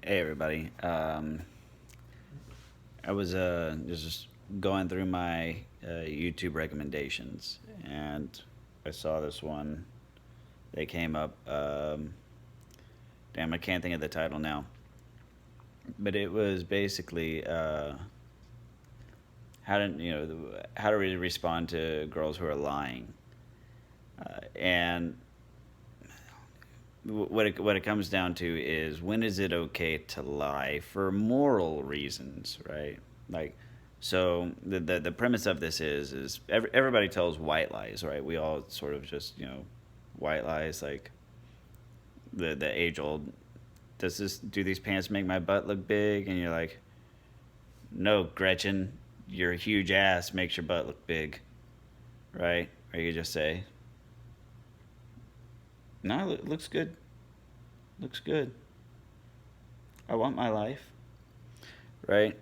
Hey everybody. I was just going through my YouTube recommendations, and I saw this one. They came up. Damn, I can't think of the title now. But it was basically how to really respond to girls who are lying, and what it comes down to is when is it okay to lie for moral reasons, right? Like, so the premise of this is everybody tells white lies, right? We all sort of just white lies, like the age old. Do these pants make my butt look big? And you're like, no, Gretchen, your huge ass makes your butt look big, right? Or you just say, no, it looks good, looks good. I want my life, right?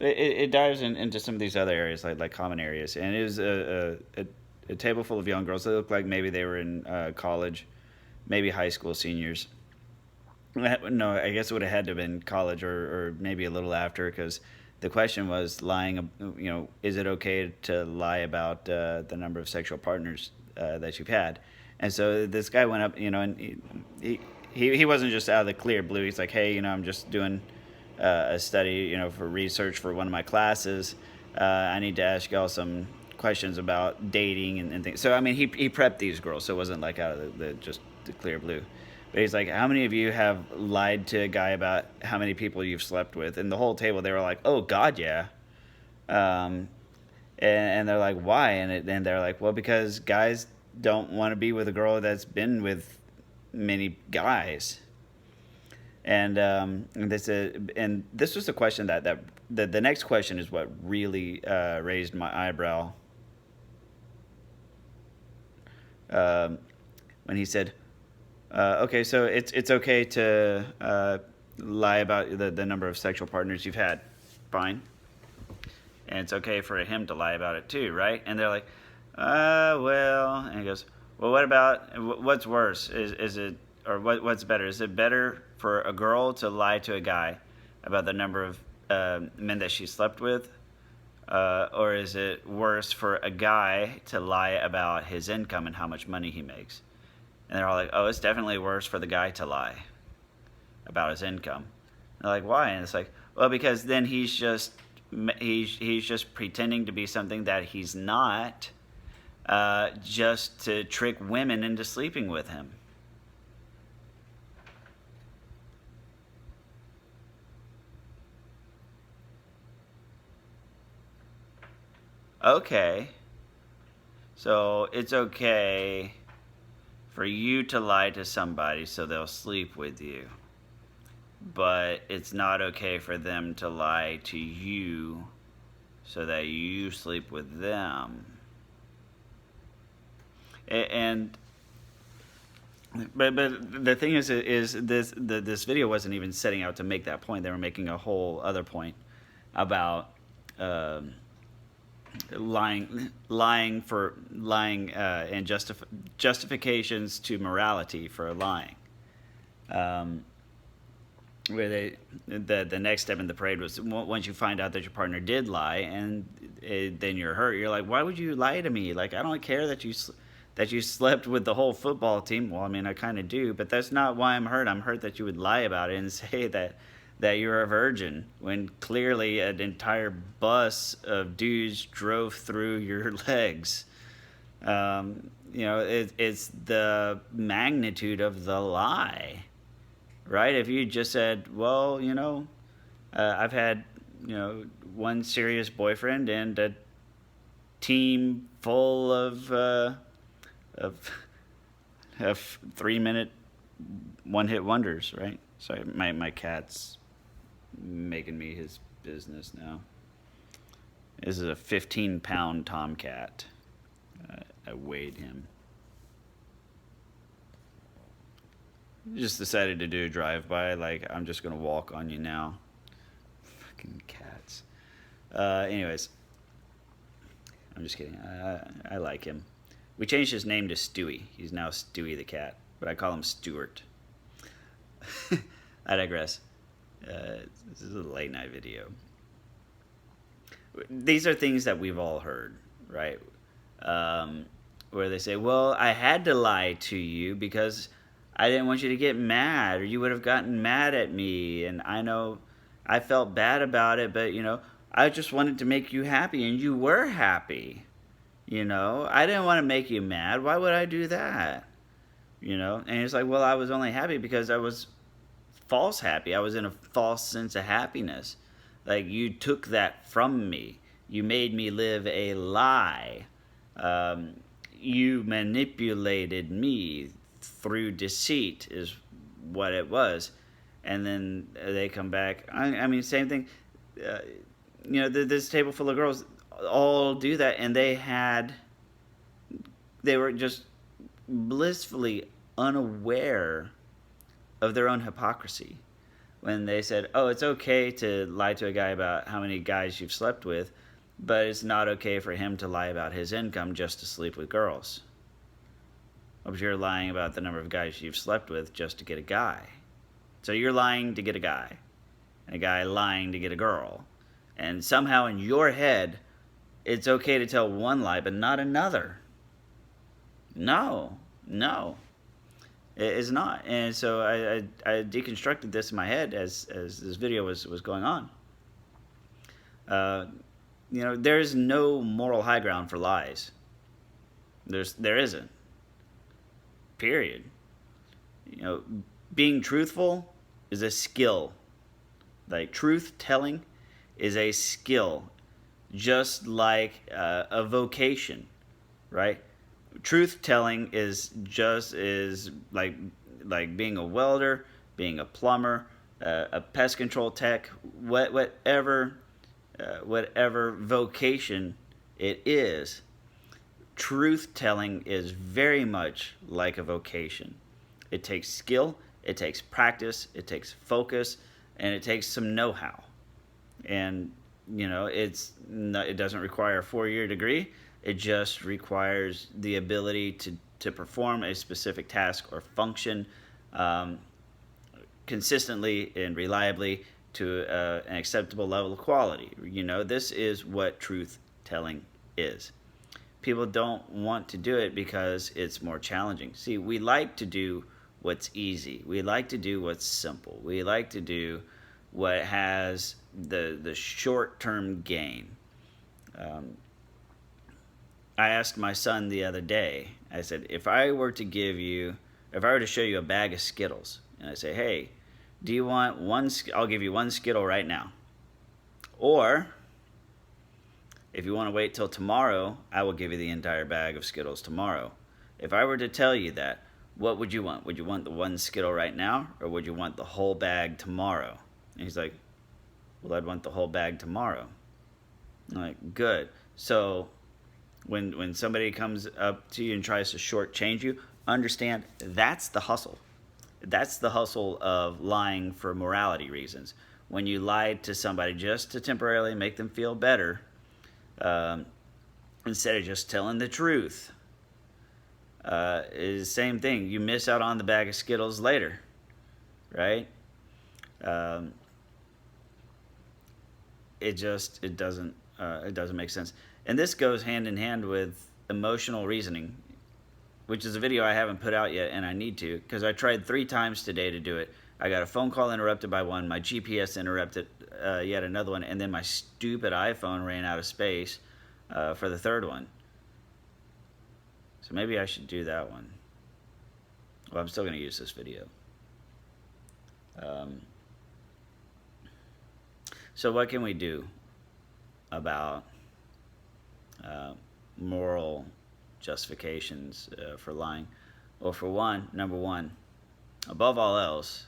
It dives into some of these other areas, like common areas, and it was a table full of young girls. They looked like maybe they were in college, maybe high school seniors. No, I guess it would have had to have been college or maybe a little after, because the question was lying. Is it okay to lie about the number of sexual partners that you've had? And so this guy went up, and he wasn't just out of the clear blue. He's like, hey, I'm just doing a study, for research for one of my classes. I need to ask y'all some questions about dating and things. So I mean, he prepped these girls, so it wasn't like out of the just the clear blue. But he's like, how many of you have lied to a guy about how many people you've slept with? And the whole table, they were like, oh God, yeah. Um, and they're like, why? And they're like, well, because guys don't want to be with a girl that's been with many guys. And this was the question that the next question is what really raised my eyebrow. Um, when he said, "Okay, so it's okay to lie about the number of sexual partners you've had, fine, and it's okay for him to lie about it too, right?" And they're like, well," and he goes, "Well, what about what's worse? Is it or what's better? Is it better for a girl to lie to a guy about the number of men that she slept with, or is it worse for a guy to lie about his income and how much money he makes?" And they're all like, "Oh, it's definitely worse for the guy to lie about his income." And they're like, "Why?" And it's like, "Well, because then he's just pretending to be something that he's not, just to trick women into sleeping with him." Okay, so it's okay for you to lie to somebody so they'll sleep with you, but it's not okay for them to lie to you so that you sleep with them. And but the thing is this video wasn't even setting out to make that point. They were making a whole other point about um, lying and justifications to morality for lying. Um, where the next step in the parade was once you find out that your partner did lie and then you're hurt. You're like, why would you lie to me? Like, I don't care that you slept with the whole football team. Well, I mean, I kind of do, but that's not why I'm hurt. I'm hurt that you would lie about it and say that you're a virgin when clearly an entire bus of dudes drove through your legs. It's the magnitude of the lie, right? If you just said, well, I've had, one serious boyfriend and a team full of, of 3 minute one hit wonders, right? Sorry, my cat's making me his business now. This is a 15-pound tomcat. I weighed him. Just decided to do a drive by. Like, I'm just gonna walk on you now. Fucking cats. Anyways, I'm just kidding. I like him. We changed his name to Stewie. He's now Stewie the cat, but I call him Stuart. I digress. This is a late night video. These are things that we've all heard, right? Where they say, well, I had to lie to you because I didn't want you to get mad, or you would have gotten mad at me. And I know I felt bad about it, but, I just wanted to make you happy, and you were happy. I didn't want to make you mad. Why would I do that? And it's like, well, I was only happy because I was false happy. I was in a false sense of happiness. Like, you took that from me. You made me live a lie. You manipulated me through deceit is what it was. And then they come back. I mean, same thing. This table full of girls all do that, and they were just blissfully unaware of their own hypocrisy when they said, oh, it's okay to lie to a guy about how many guys you've slept with, but it's not okay for him to lie about his income just to sleep with girls. But you're lying about the number of guys you've slept with just to get a guy. So you're lying to get a guy, and a guy lying to get a girl. And somehow in your head, it's okay to tell one lie, but not another. No. It is not. And so I deconstructed this in my head as this video was going on. There is no moral high ground for lies. There isn't. Period. Being truthful is a skill. Like, truth telling is a skill, just like a vocation, right? Truth telling is like being a welder, being a plumber, a pest control tech, whatever vocation it is. Truth telling is very much like a vocation. It takes skill, it takes practice, it takes focus, and it takes some know-how. And it doesn't require a 4-year degree. It just requires the ability to perform a specific task or function consistently and reliably to an acceptable level of quality. This is what truth telling is. People don't want to do it because it's more challenging. See, we like to do what's easy. We like to do what's simple. We like to do what has the short-term gain. I asked my son the other day, I said, if I were to show you a bag of Skittles, and I say, hey, do you want one? I'll give you one Skittle right now. Or, if you want to wait till tomorrow, I will give you the entire bag of Skittles tomorrow. If I were to tell you that, what would you want? Would you want the one Skittle right now, or would you want the whole bag tomorrow? And he's like, well, I'd want the whole bag tomorrow. I'm like, good. So when somebody comes up to you and tries to shortchange you, understand that's the hustle. That's the hustle of lying for morality reasons. When you lie to somebody just to temporarily make them feel better, instead of just telling the truth, is the same thing. You miss out on the bag of Skittles later, right? It doesn't make sense. And this goes hand in hand with emotional reasoning, which is a video I haven't put out yet, and I need to, because I tried 3 times today to do it. I got a phone call interrupted by one, my GPS interrupted yet another one, and then my stupid iPhone ran out of space for the 3rd one. So maybe I should do that one. Well, I'm still going to use this video. So what can we do about moral justifications for lying? Well, for one, number one, above all else,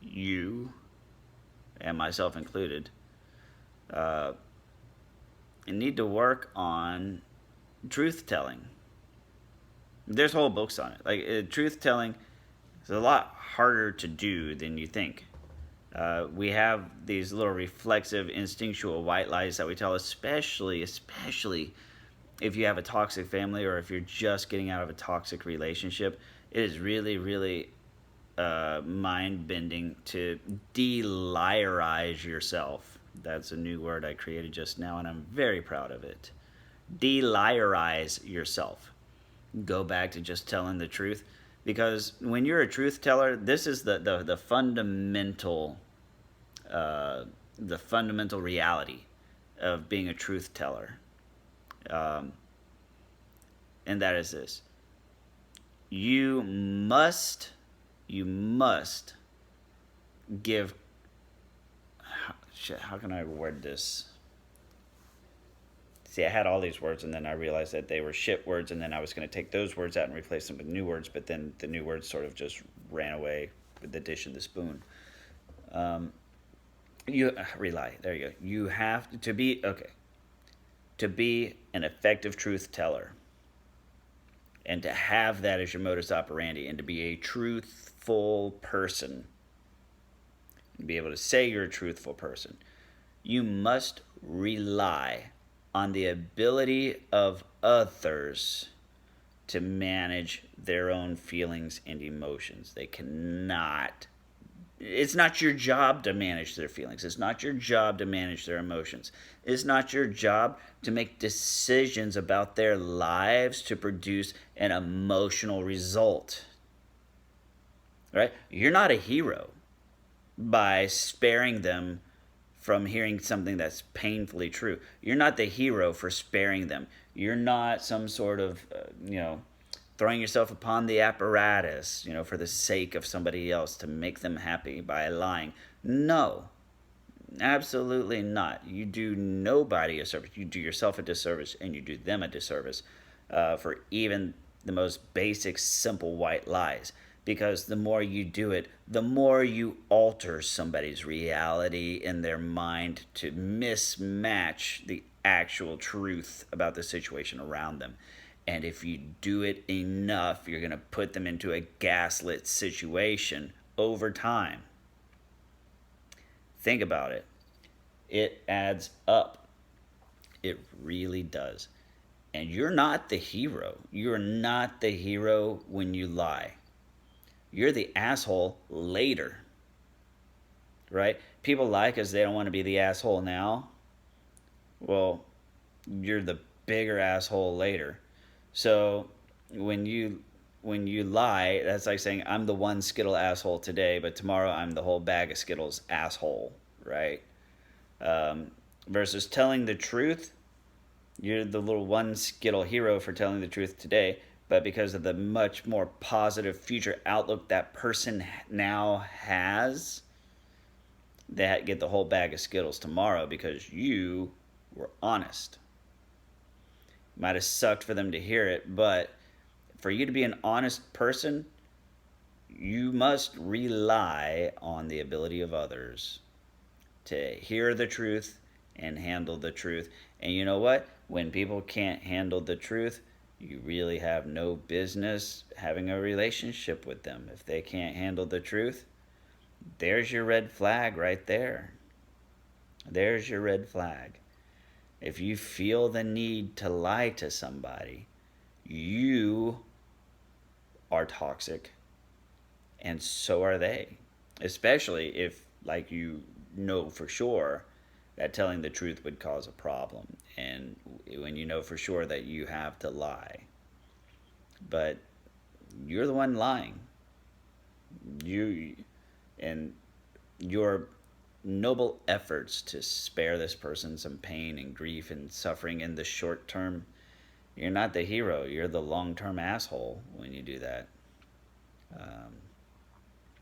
you, and myself included, need to work on truth telling. There's whole books on it. Like, truth telling is a lot harder to do than you think. We have these little reflexive, instinctual white lies that we tell, especially if you have a toxic family or if you're just getting out of a toxic relationship. It is really, really mind bending to de-liarize yourself. That's a new word I created just now, and I'm very proud of it. De-liarize yourself. Go back to just telling the truth, because when you're a truth teller, this is the fundamental the fundamental reality of being a truth teller, um, and that is this: you must give. How can I word this? See, I had all these words, and then I realized that they were shit words, and then I was going to take those words out and replace them with new words, but then the new words sort of just ran away with the dish and the spoon. You rely. There you go. You have to be okay. To be an effective truth teller, and to have that as your modus operandi, and to be a truthful person, and be able to say you're a truthful person, you must rely on the ability of others to manage their own feelings and emotions. They cannot. It's not your job to manage their feelings. It's not your job to manage their emotions. It's not your job to make decisions about their lives to produce an emotional result. Right? You're not a hero by sparing them from hearing something that's painfully true. You're not the hero for sparing them. You're not some sort of, throwing yourself upon the apparatus, for the sake of somebody else to make them happy by lying. No, absolutely not. You do nobody a service. You do yourself a disservice, and you do them a disservice for even the most basic, simple white lies. Because the more you do it, the more you alter somebody's reality in their mind to mismatch the actual truth about the situation around them. And if you do it enough, you're going to put them into a gaslit situation over time. Think about it. It adds up. It really does. And you're not the hero. You're not the hero when you lie. You're the asshole later. Right? People lie because they don't want to be the asshole now. Well, you're the bigger asshole later. So when you lie, that's like saying I'm the one Skittle asshole today, but tomorrow I'm the whole bag of Skittles asshole, right? Versus telling the truth, you're the little one Skittle hero for telling the truth today, but because of the much more positive future outlook that person now has, they get the whole bag of Skittles tomorrow because you were honest. Might have sucked for them to hear it, but for you to be an honest person, you must rely on the ability of others to hear the truth and handle the truth. And you know what? When people can't handle the truth, you really have no business having a relationship with them. If they can't handle the truth, there's your red flag right there. There's your red flag. If you feel the need to lie to somebody, you are toxic, and so are they. Especially if, like, you know for sure that telling the truth would cause a problem, and when you know for sure that you have to lie. But you're the one lying. And your noble efforts to spare this person some pain and grief and suffering in the short term, you're not the hero. You're the long-term asshole when you do that.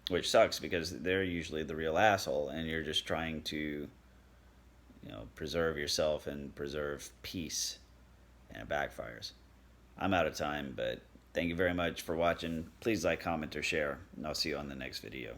Which sucks because they're usually the real asshole, and you're just trying to, preserve yourself and preserve peace, and it backfires. I'm out of time, but thank you very much for watching. Please like, comment, or share, and I'll see you on the next video.